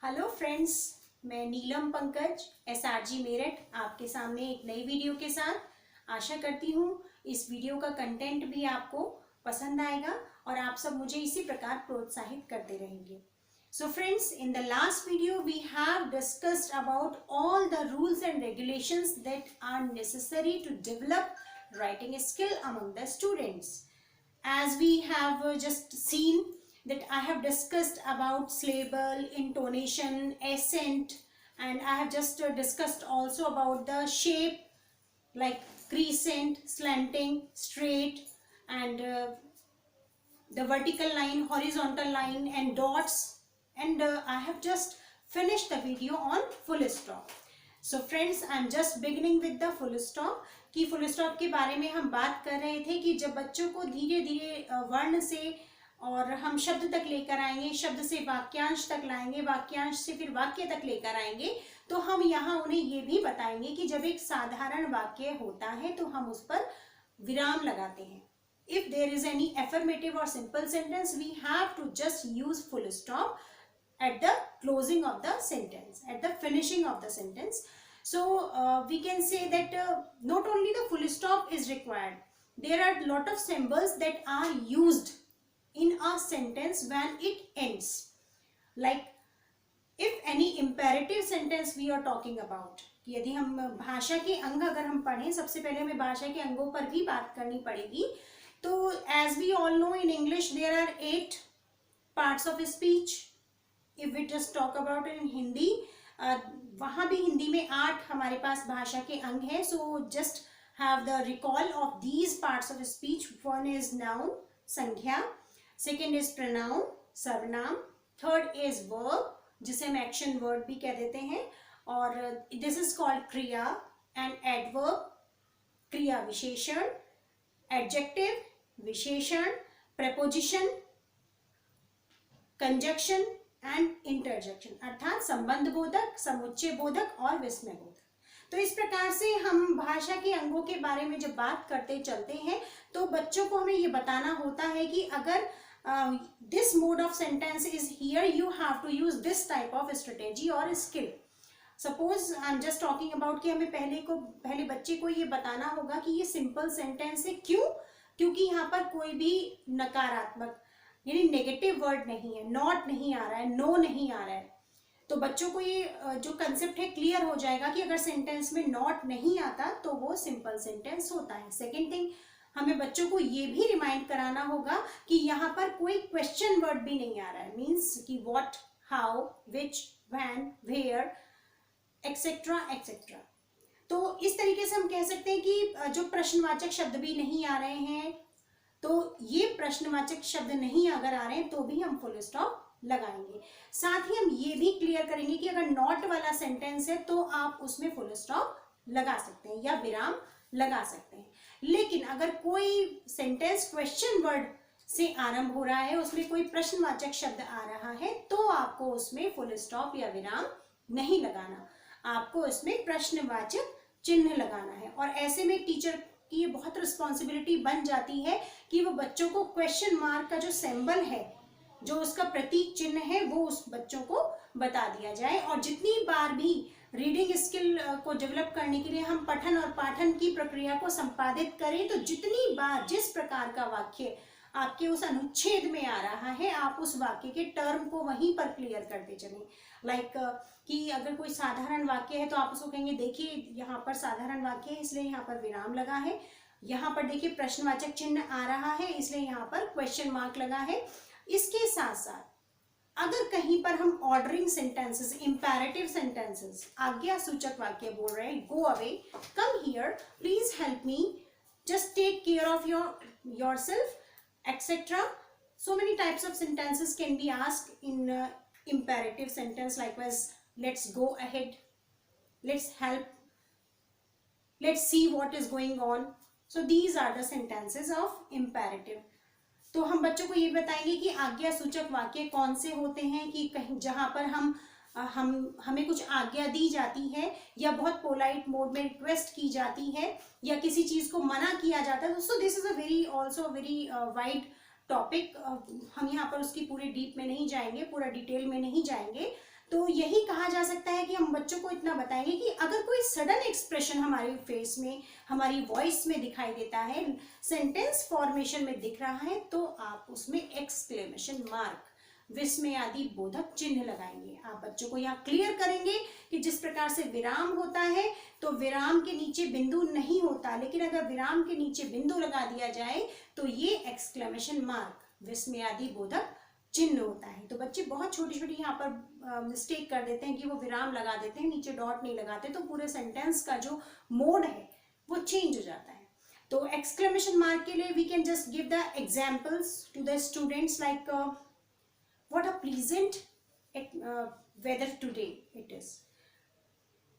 Hello friends, मैं नीलम Pankaj SRG Meerut आपके सामने एक नई वीडियो के साथ। आशा करती हूँ इस वीडियो का कंटेंट भी आपको पसंद आएगा और आप सब मुझे इसी प्रकार प्रोत्साहित करते रहेंगे। So friends, in the last video we have discussed about all the rules and regulations that are necessary to develop writing skill among the students. As we have just seen that I have discussed about syllable, intonation, accent, and I have just discussed also about the shape like crescent, slanting, straight, and the vertical line, horizontal line, and dots. And I have just finished the video on full stop. So friends, I am just beginning with the full stop. कि full stop के बारे में हम बात कर रहे थे कि जब बच्चों को धीरे धीरे वर्ण से और हम शब्द तक लेकर आएंगे, शब्द से वाक्यांश तक लाएंगे, वाक्यांश से फिर वाक्य तक लेकर आएंगे, तो हम यहाँ उन्हें ये भी बताएंगे कि जब एक साधारण वाक्य होता है तो हम उस पर विराम लगाते हैं. If there is any affirmative or simple sentence, we have to just use full stop at the closing of the sentence, at the finishing of the sentence. So we can say that not only the full stop is required, there are lot of symbols that are used in a sentence when it ends. Like if any imperative sentence we are talking about, यदि हम भाषा के अंग अगर हम पढ़ें, सबसे पहले हमें भाषा के अंगों पर भी बात करनी पड़ेगी. तो as we all know in English there are 8 parts of speech. If we just talk about it in Hindi, वहाँ भी हिंदी में 8 हमारे पास भाषा के अंग हैं. So just have the recall of these parts of speech. One is noun, संज्ञा. Second is pronoun, सर्वनाम. Third is verb, जिसे हम action word भी कह देते हैं. और this is called क्रिया and adverb, क्रिया विशेषण, adjective विशेषण, preposition, conjunction एंड इंटरजेक्शन, अर्थात संबंध बोधक, समुच्चय बोधक और विस्मय बोधक. तो इस प्रकार से हम भाषा के अंगों के बारे में जब बात करते चलते हैं तो बच्चों को हमें ये बताना होता है कि अगर this mode of sentence is here, you have to use this type of strategy और skill. Suppose I am just talking about कि हमें पहले बच्चे को ये बताना होगा कि ये सिंपल सेंटेंस है. क्यों? क्योंकि यहाँ पर कोई भी नकारात्मक यानी नेगेटिव वर्ड नहीं है, नॉट नहीं आ रहा है, नो नहीं आ रहा है. तो बच्चों को ये जो कंसेप्ट है क्लियर हो जाएगा कि अगर सेंटेंस में नॉट नहीं आता तो वो सिंपल सेंटेंस होता है. सेकेंड थिंग, हमें बच्चों को ये भी रिमाइंड कराना होगा कि यहाँ पर कोई क्वेश्चन वर्ड भी नहीं आ रहा है. मीन्स कि what, how, which, when, where, etcetera etcetera. तो इस तरीके से हम कह सकते हैं कि जो प्रश्नवाचक शब्द भी नहीं आ रहे हैं, तो ये प्रश्नवाचक शब्द नहीं अगर आ रहे हैं तो भी हम फुल स्टॉप लगाएंगे. साथ ही हम ये भी क्लियर करेंगे कि अगर नॉट वाला सेंटेंस है तो आप उसमें फुल स्टॉप लगा सकते हैं या विराम लगा सकते हैं. लेकिन अगर कोई सेंटेंस क्वेश्चन वर्ड से आरंभ हो रहा है, उसमें कोई प्रश्नवाचक शब्द आ रहा है, तो आपको उसमें फुल स्टॉप या विराम नहीं लगाना, आपको उसमें प्रश्नवाचक चिन्ह लगाना है. और ऐसे में टीचर कि ये बहुत रिस्पॉन्सिबिलिटी बन जाती है कि वो बच्चों को क्वेश्चन मार्क का जो सिंबल है, जो उसका प्रतीक चिन्ह है, वो उस बच्चों को बता दिया जाए. और जितनी बार भी रीडिंग स्किल को डेवलप करने के लिए हम पठन और पाठन की प्रक्रिया को संपादित करें, तो जितनी बार जिस प्रकार का वाक्य आपके उस अनुच्छेद में आ रहा है, आप उस वाक्य के टर्म को वहीं पर क्लियर करते चलें. लाइक कि अगर कोई साधारण वाक्य है तो आप उसको कहेंगे देखिए यहाँ पर साधारण वाक्य है इसलिए यहाँ पर विराम लगा है, यहाँ पर देखिए प्रश्नवाचक चिन्ह आ रहा है इसलिए यहाँ पर क्वेश्चन मार्क लगा है. इसके साथ साथ अगर कहीं पर हम ऑर्डरिंग सेंटेंसेस, इंपैरेटिव सेंटेंसेस, आज्ञा सूचक वाक्य बोल रहे हैं, go away, come here, please help me, just take care of yourself, etc. So many types of sentences can be asked in imperative sentence, likewise let's go ahead, let's help, let's see what is going on. So these are the sentences of imperative. तो हम बच्चों को ये बताएंगे कि आज्ञा सूचक वाक्य कौन से होते हैं, कि कहीं जहां पर हमें कुछ आज्ञा दी जाती है या बहुत पोलाइट मोड में रिक्वेस्ट की जाती है या किसी चीज को मना किया जाता है. So this is a very also very wide topic. हम यहाँ पर उसकी पूरी डीप में नहीं जाएंगे, पूरा डिटेल में नहीं जाएंगे. तो यही कहा जा सकता है कि हम बच्चों को इतना बताएंगे कि अगर कोई सडन एक्सप्रेशन हमारे फेस में, हमारी वॉइस में दिखाई देता है, सेंटेंस फॉर्मेशन में दिख रहा है, तो आप उसमें एक्सक्लेमेशन मार्क, विस्मय आदि बोधक चिन्ह लगाएंगे। आप बच्चों को यहाँ क्लियर करेंगे कि जिस प्रकार से विराम होता है तो विराम के नीचे बिंदु नहीं होता, लेकिन अगर विराम के नीचे बिंदु लगा दिया जाए तो ये एक्सक्लेमेशन मार्क, विस्मय आदि बोधक चिन्ह होता है। तो बच्चे बहुत छोटी छोटी यहाँ पर मिस्टेक कर देते हैं कि वो विराम लगा देते हैं, नीचे डॉट नहीं लगाते, तो पूरे सेंटेंस का जो मोड है वो चेंज हो जाता है। तो एक्सक्लेमेशन मार्क के लिए we can just give the examples to the students like what a pleasant weather today it is,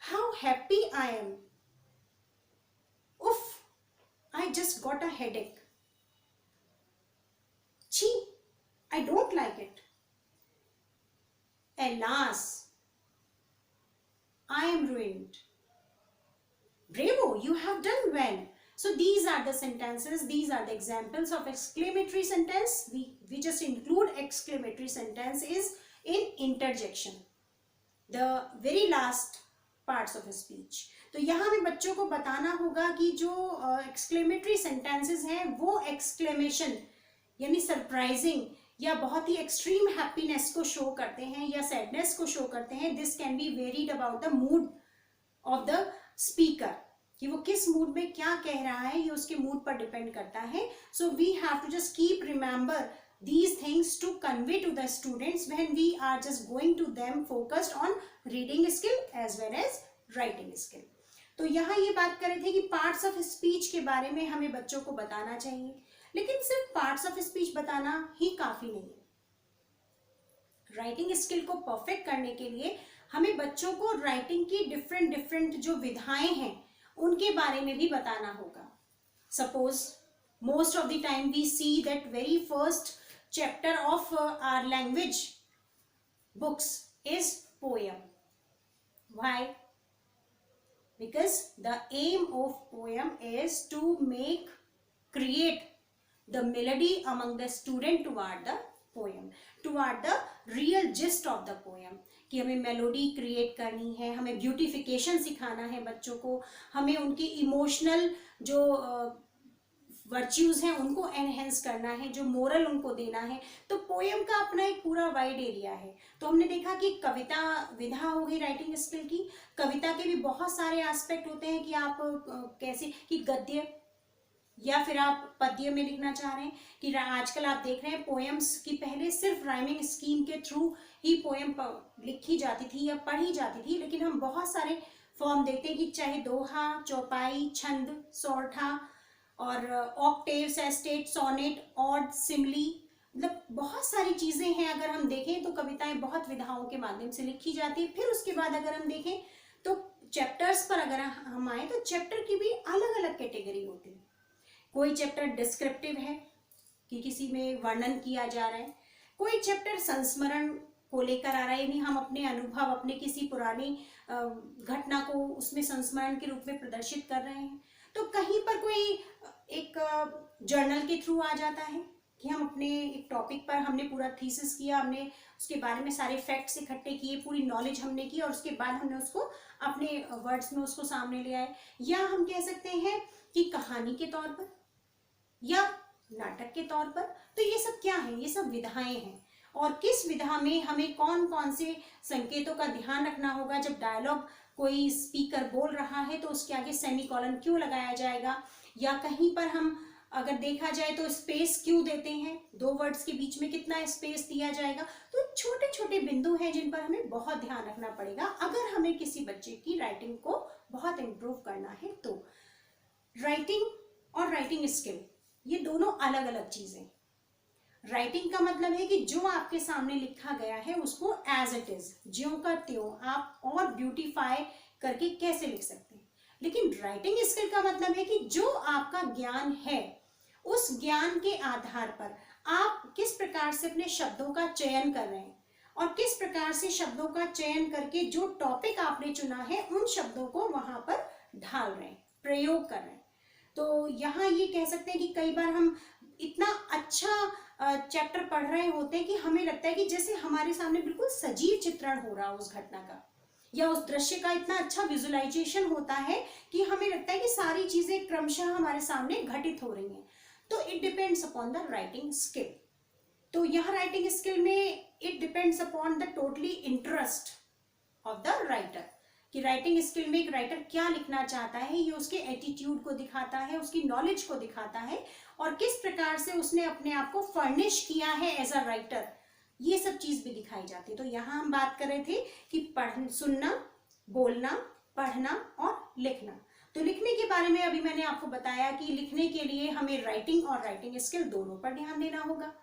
how happy I am, oof, I just got a headache, gee, I don't like it, alas, I am ruined, bravo, you have done well. So these are the sentences, these are the examples of exclamatory sentence. We just include exclamatory sentence is in interjection, the very last parts of a speech. तो यहाँ हमें बच्चों को बताना होगा कि जो exclamatory sentences हैं वो exclamation यानी सरप्राइजिंग या बहुत ही एक्सट्रीम हैप्पीनेस को शो करते हैं या सैडनेस को शो करते हैं. This can be varied about the mood off the speaker, कि वो किस मूड में क्या कह रहा है, ये उसके मूड पर डिपेंड करता है. So we have to just keep remember these things to convey to the students when we are just going to them focused on reading skill as well as writing skill. तो यहाँ ये बात कर रहे थे कि पार्ट्स ऑफ स्पीच के बारे में हमें बच्चों को बताना चाहिए, लेकिन सिर्फ पार्ट्स ऑफ स्पीच बताना ही काफी नहीं है. राइटिंग स्किल को परफेक्ट करने के लिए हमें बच्चों को राइटिंग की डिफरेंट जो विधाएं हैं उनके बारे में भी बताना होगा. Suppose most of the time we see that very first chapter of our language books is poem. Why? Because the aim of poem is to create the melody among the student toward the poem, toward the real gist of the poem. कि हमें melody create करनी है, हमें beautification सिखाना है बच्चों को, हमें उनकी इमोशनल जो वर्च्यूज हैं उनको एनहेंस करना है, जो मोरल उनको देना है. तो पोएम का अपना एक पूरा वाइड एरिया है. तो हमने देखा कि कविता विधा होगी राइटिंग स्किल की. कविता के भी बहुत सारे एस्पेक्ट होते हैं कि आप कैसे, कि गद्य या फिर आप पद्य में लिखना चाह रहे हैं. कि आजकल आप देख रहे हैं पोएम्स की पहले सिर्फ राइमिंग स्कीम के थ्रू ही पोएम लिखी जाती थी या पढ़ी जाती थी, लेकिन हम बहुत सारे फॉर्म देखते हैं कि चाहे दोहा, चौपाई, छंद, सौरठा और Octave, sestet, sonnet, odd, Simli, मतलब बहुत सारी चीजें हैं. अगर हम देखें तो कविताएं बहुत विधाओं के माध्यम से लिखी जाती है. फिर उसके बाद अगर हम देखें तो चैप्टर्स पर अगर हम आए तो चैप्टर की भी अलग अलग कैटेगरी होती है. कोई चैप्टर डिस्क्रिप्टिव है कि किसी में वर्णन किया जा रहा है, कोई चैप्टर संस्मरण को लेकर आ रहा है, यानी हम अपने अनुभव, अपने किसी पुरानी घटना को उसमें संस्मरण के रूप में प्रदर्शित कर रहे हैं. तो कहीं पर कोई एक जर्नल के थ्रू आ जाता है कि हम अपने एक टॉपिक पर हमने पूरा थीसिस किया, हमने उसके बारे में सारे फैक्ट्स इकट्ठे किए, पूरी नॉलेज हमने की और उसके बाद हमने उसको अपने वर्ड्स में उसको सामने ले आए. या हम कह सकते हैं कि कहानी के तौर पर या नाटक के तौर पर. तो ये सब क्या है? ये सब विधाएं हैं. और किस विधा में हमें कौन कौन से संकेतों का ध्यान रखना होगा. जब डायलॉग कोई स्पीकर बोल रहा है तो उसके आगे सेमीकोलन क्यों लगाया जाएगा, या कहीं पर हम अगर देखा जाए तो स्पेस क्यों देते हैं, दो वर्ड्स के बीच में कितना स्पेस दिया जाएगा. तो छोटे छोटे बिंदु हैं जिन पर हमें बहुत ध्यान रखना पड़ेगा अगर हमें किसी बच्चे की राइटिंग को बहुत इम्प्रूव करना है. तो राइटिंग और राइटिंग स्किल ये दोनों अलग अलग चीजें. राइटिंग का मतलब है कि जो आपके सामने लिखा गया है उसको एज इट इज, ज्यों का त्यों आप और ब्यूटीफाई करके कैसे लिख सकते हैं. लेकिन राइटिंग स्किल का मतलब है कि जो आपका ज्ञान है उस ज्ञान के आधार पर आप किस प्रकार से अपने शब्दों का चयन कर रहे हैं और किस प्रकार से शब्दों का चयन करके जो टॉपिक आपने चुना है उन शब्दों को वहां पर ढाल रहे हैं, प्रयोग कर रहे हैं. तो यहाँ ये कह सकते हैं कि कई बार हम इतना अच्छा चैप्टर पढ़ रहे होते हैं कि हमें लगता है कि जैसे हमारे सामने बिल्कुल सजीव चित्रण हो रहा हो उस घटना का, या उस दृश्य का इतना अच्छा विजुअलाइजेशन होता है कि हमें लगता है कि सारी चीजें क्रमशः हमारे सामने घटित हो रही हैं। तो it depends upon the writing skill. तो यह राइटिंग स्किल में it depends upon the totally interest of the writer, कि राइटिंग स्किल में एक राइटर क्या लिखना चाहता है, ये उसके एटीट्यूड को दिखाता है, उसकी नॉलेज को दिखाता है, और किस प्रकार से उसने अपने आप को फर्निश किया है एज अ राइटर, ये सब चीज भी दिखाई जाती है। तो यहाँ हम बात कर रहे थे कि सुनना, बोलना, पढ़ना और लिखना। तो लिखने के बारे में अभी मैंने आपको बताया कि लिखने के लिए हमें राइटिंग और राइटिंग स्किल दोनों पर ध्यान देना होगा,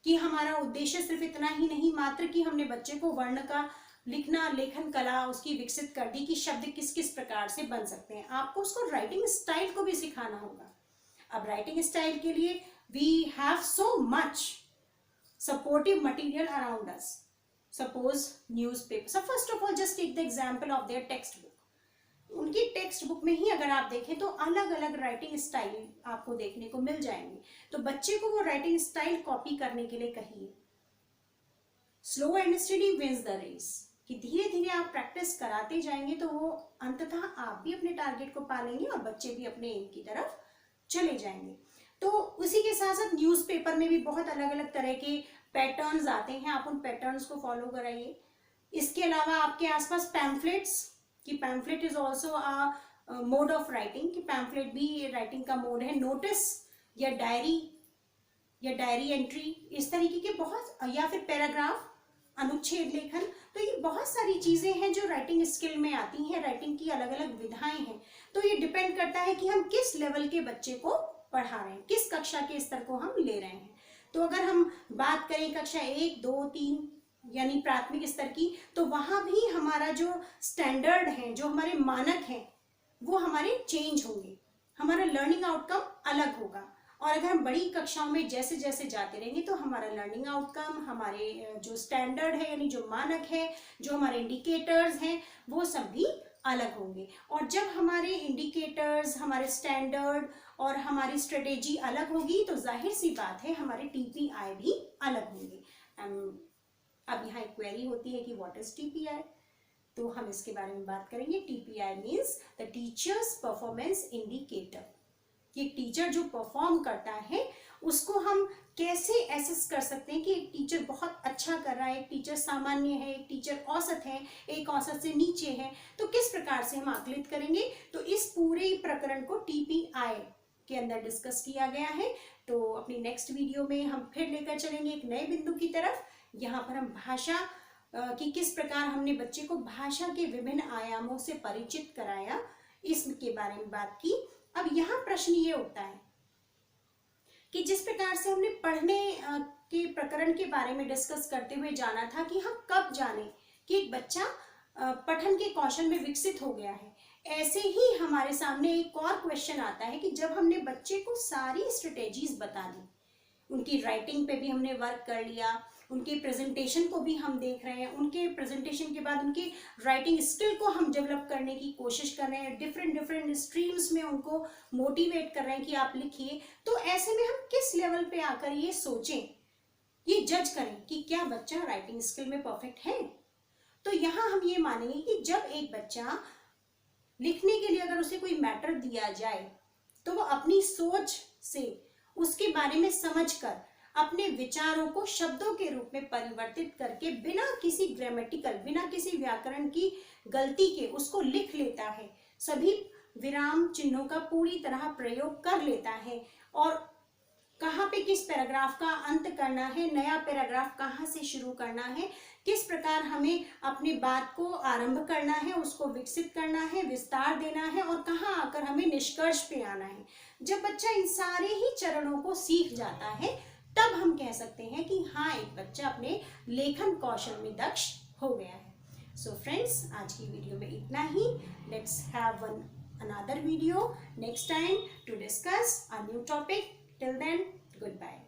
कि हमारा उद्देश्य सिर्फ इतना ही नहीं मात्र कि हमने बच्चे को वर्ण का लिखना, लेखन कला उसकी विकसित कर दी कि शब्द किस किस प्रकार से बन सकते हैं, आपको उसको राइटिंग स्टाइल को भी सिखाना होगा। अब राइटिंग स्टाइल के लिए we have so much supportive material around us. Suppose newspaper. So first of all, just take the example of their textbook. उनकी टेक्स्ट बुक में ही अगर आप देखें तो अलग अलग राइटिंग स्टाइल आपको देखने को मिल जाएंगे। तो बच्चे को वो राइटिंग स्टाइल कॉपी करने के लिए कहिए। Slow and steady wins the race, कि धीरे धीरे आप प्रैक्टिस कराते जाएंगे तो वो अंततः आप भी अपने टारगेट को पालेंगे और बच्चे भी अपने एम की तरफ चले जाएंगे। तो उसी के साथ साथ न्यूज़पेपर में भी बहुत अलग अलग तरह के पैटर्न्स आते हैं, आप उन पैटर्न्स को फॉलो कराइए। इसके अलावा आपके आसपास पैम्फलेट्स, कि pamphlet is also a mode of writing, कि पैम्फलेट भी राइटिंग का मोड है। नोटिस या डायरी एंट्री, इस तरीके के बहुत, या फिर पैराग्राफ, अनुच्छेद लेखन। तो ये बहुत सारी चीजें हैं जो राइटिंग स्किल में आती हैं, राइटिंग की अलग अलग विधाएं हैं। तो ये डिपेंड करता है कि हम किस लेवल के बच्चे को पढ़ा रहे हैं, किस कक्षा के स्तर को हम ले रहे हैं। तो अगर हम बात करें कक्षा 1, 2, 3 यानी प्राथमिक स्तर की, तो वहां भी हमारा जो स्टैंडर्ड है, जो हमारे मानक हैं, वो हमारे चेंज होंगे, हमारा लर्निंग आउटकम अलग होगा। और अगर हम बड़ी कक्षाओं में जैसे जैसे जाते रहेंगे तो हमारा लर्निंग आउटकम, हमारे जो स्टैंडर्ड है यानी जो मानक है, जो हमारे इंडिकेटर्स हैं, वो सब भी अलग होंगे। और जब हमारे इंडिकेटर्स, हमारे स्टैंडर्ड और हमारी स्ट्रेटेजी अलग होगी तो जाहिर सी बात है हमारे टीपीआई भी अलग होंगे। अब यहाँ एक क्वेरी होती है कि व्हाट इज टीपीआई, तो हम इसके बारे में बात करेंगे। TPI means the teachers performance indicator, कि एक टीचर जो परफॉर्म करता है उसको हम कैसे एसेस कर सकते हैं कि एक टीचर बहुत अच्छा कर रहा है, एक टीचर सामान्य है, एक टीचर औसत है, एक औसत से नीचे है, तो किस प्रकार से हम आकलित करेंगे। तो इस पूरे प्रकरण को टीपीआई के अंदर डिस्कस किया गया है। तो अपनी नेक्स्ट वीडियो में हम फिर लेकर चलेंगे एक नए बिंदु की तरफ। यहाँ पर हम भाषा कि किस प्रकार हमने बच्चे को भाषा के विभिन्न आयामों से परिचित कराया, इसके बारे में बात की। अब यहाँ प्रश्न ये उठता है कि जिस प्रकार से हमने पढ़ने के प्रकरण के बारे में डिस्कस करते हुए जाना था कि हम कब जाने कि एक बच्चा पठन के कौशल में विकसित हो गया है, ऐसे ही हमारे सामने एक और क्वेश्चन आता है कि जब हमने बच्चे को सारी स्ट्रेटेजीज बता दी, उनकी राइटिंग पे भी हमने वर्क कर लिया, उनके प्रेजेंटेशन को भी हम देख रहे हैं, उनके प्रेजेंटेशन के बाद उनके राइटिंग स्किल को हम डेवलप करने की कोशिश कर रहे हैं, डिफरेंट स्ट्रीम्स में उनको मोटिवेट कर रहे हैं कि आप लिखिए, तो ऐसे में हम किस लेवल पे आकर ये सोचें, ये जज करें कि क्या बच्चा राइटिंग स्किल में परफेक्ट है। तो यहाँ हम ये मानेंगे कि जब एक बच्चा लिखने के लिए अगर उसे कोई मैटर दिया जाए तो वो अपनी सोच से उसके बारे में समझकर अपने विचारों को शब्दों के रूप में परिवर्तित करके बिना किसी ग्रामेटिकल, बिना किसी व्याकरण की गलती के उसको लिख लेता है, सभी विराम चिन्हों का पूरी तरह प्रयोग कर लेता है, और कहाँ पे किस पैराग्राफ का अंत करना है, नया पैराग्राफ कहाँ से शुरू करना है, किस प्रकार हमें अपनी बात को आरंभ करना है, उसको विकसित करना है, विस्तार देना है, और कहाँ आकर हमें निष्कर्ष पे आना है। जब बच्चा इन सारे ही चरणों को सीख जाता है तब हम कह सकते हैं कि हाँ, एक बच्चा अपने लेखन कौशल में दक्ष हो गया है। सो फ्रेंड्स, आज की वीडियो में इतना ही। Let's have another video next time to discuss a new topic. Till then, goodbye.